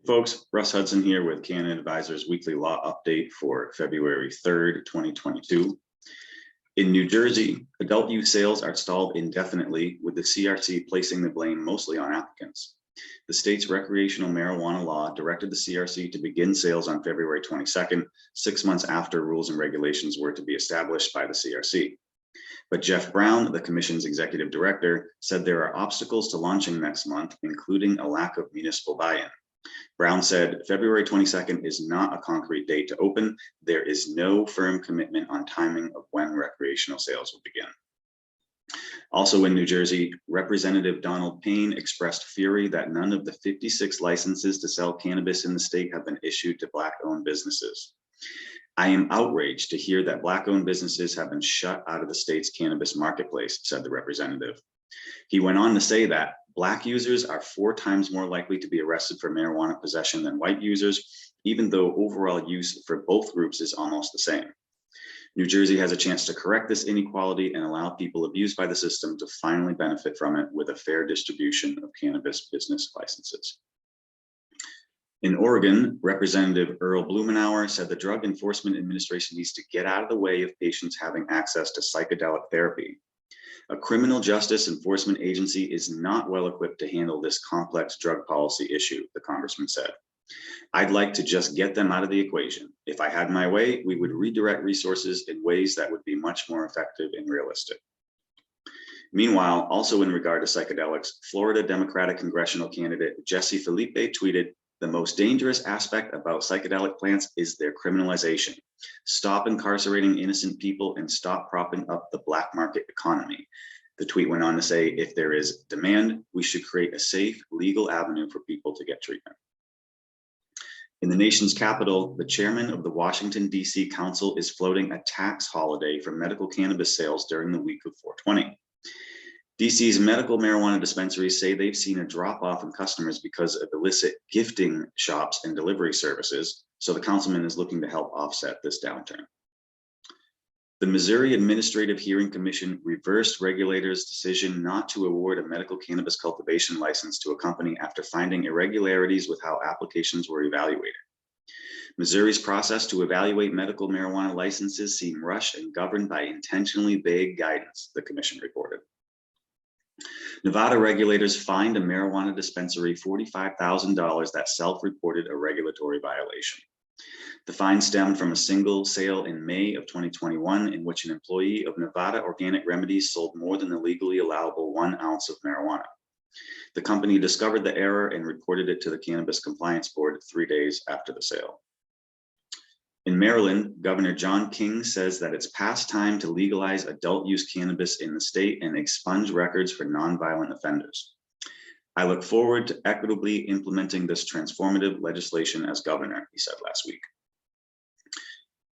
Folks, Russ Hudson here with Canada Advisors Weekly Law Update for February 3rd, 2022. In New Jersey, adult use sales are stalled indefinitely, with the CRC placing the blame mostly on applicants. The state's recreational marijuana law directed the CRC to begin sales on February 22nd, 6 months after rules and regulations were to be established by the CRC. But Jeff Brown, the commission's executive director, said there are obstacles to launching next month, including a lack of municipal buy-in. Brown said February 22nd is not a concrete date to open. There is no firm commitment on timing of when recreational sales will begin. Also in New Jersey, Representative Donald Payne expressed fury that none of the 56 licenses to sell cannabis in the state have been issued to Black-owned businesses. I am outraged to hear that Black-owned businesses have been shut out of the state's cannabis marketplace, said the representative. He went on to say that Black users are 4 times more likely to be arrested for marijuana possession than white users, even though overall use for both groups is almost the same. New Jersey has a chance to correct this inequality and allow people abused by the system to finally benefit from it with a fair distribution of cannabis business licenses. In Oregon, Representative Earl Blumenauer said the Drug Enforcement Administration needs to get out of the way of patients having access to psychedelic therapy. A criminal justice enforcement agency is not well equipped to handle this complex drug policy issue, the congressman said. I'd like to just get them out of the equation. If I had my way, we would redirect resources in ways that would be much more effective and realistic. Meanwhile, also in regard to psychedelics, Florida Democratic congressional candidate Jesse Felipe tweeted, "The most dangerous aspect about psychedelic plants is their criminalization. Stop incarcerating innocent people and stop propping up the black market economy." The tweet went on to say, if there is demand, we should create a safe, legal avenue for people to get treatment. In the nation's capital, the chairman of the Washington, D.C. Council is floating a tax holiday for medical cannabis sales during the week of 4/20. DC's medical marijuana dispensaries say they've seen a drop-off in customers because of illicit gifting shops and delivery services, so the councilman is looking to help offset this downturn. The Missouri Administrative Hearing Commission reversed regulators' decision not to award a medical cannabis cultivation license to a company after finding irregularities with how applications were evaluated. Missouri's process to evaluate medical marijuana licenses seemed rushed and governed by intentionally vague guidance, the commission reported. Nevada regulators fined a marijuana dispensary $45,000 that self-reported a regulatory violation. The fine stemmed from a single sale in May of 2021 in which an employee of Nevada Organic Remedies sold more than the legally allowable 1 ounce of marijuana. The company discovered the error and reported it to the Cannabis Compliance Board 3 days after the sale. In Maryland, Governor John King says that it's past time to legalize adult use cannabis in the state and expunge records for nonviolent offenders. I look forward to equitably implementing this transformative legislation as governor, he said last week.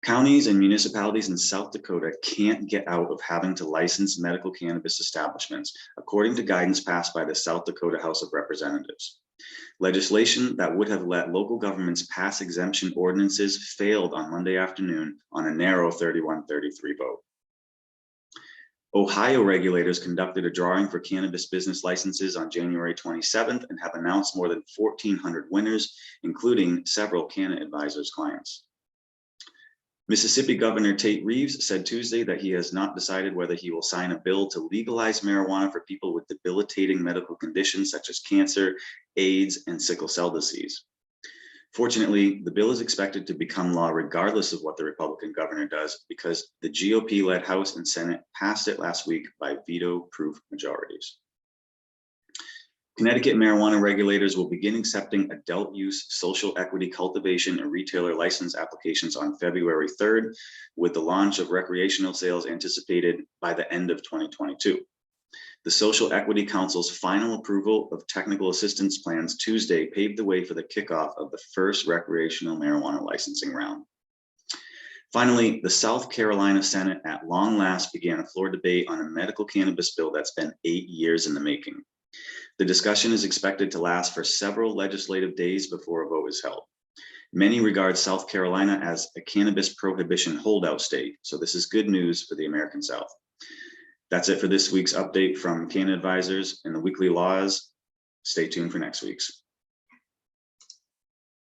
Counties and municipalities in South Dakota can't get out of having to license medical cannabis establishments, according to guidance passed by the South Dakota House of Representatives. Legislation that would have let local governments pass exemption ordinances failed on Monday afternoon on a narrow 31-33 vote. Ohio regulators conducted a drawing for cannabis business licenses on January 27th and have announced more than 1,400 winners, including several Canna Advisors clients. Mississippi Governor Tate Reeves said Tuesday that he has not decided whether he will sign a bill to legalize marijuana for people with debilitating medical conditions such as cancer, AIDS, and sickle cell disease. Fortunately, the bill is expected to become law regardless of what the Republican governor does because the GOP-led House and Senate passed it last week by veto-proof majorities. Connecticut marijuana regulators will begin accepting adult use, social equity cultivation, and retailer license applications on February 3rd, with the launch of recreational sales anticipated by the end of 2022. The Social Equity Council's final approval of technical assistance plans Tuesday paved the way for the kickoff of the first recreational marijuana licensing round. Finally, the South Carolina Senate at long last began a floor debate on a medical cannabis bill that's been 8 years in the making. The discussion is expected to last for several legislative days before a vote is held. Many regard South Carolina as a cannabis prohibition holdout state, so this is good news for the American South. That's it for this week's update from Canna Advisors and the weekly laws. Stay tuned for next week's.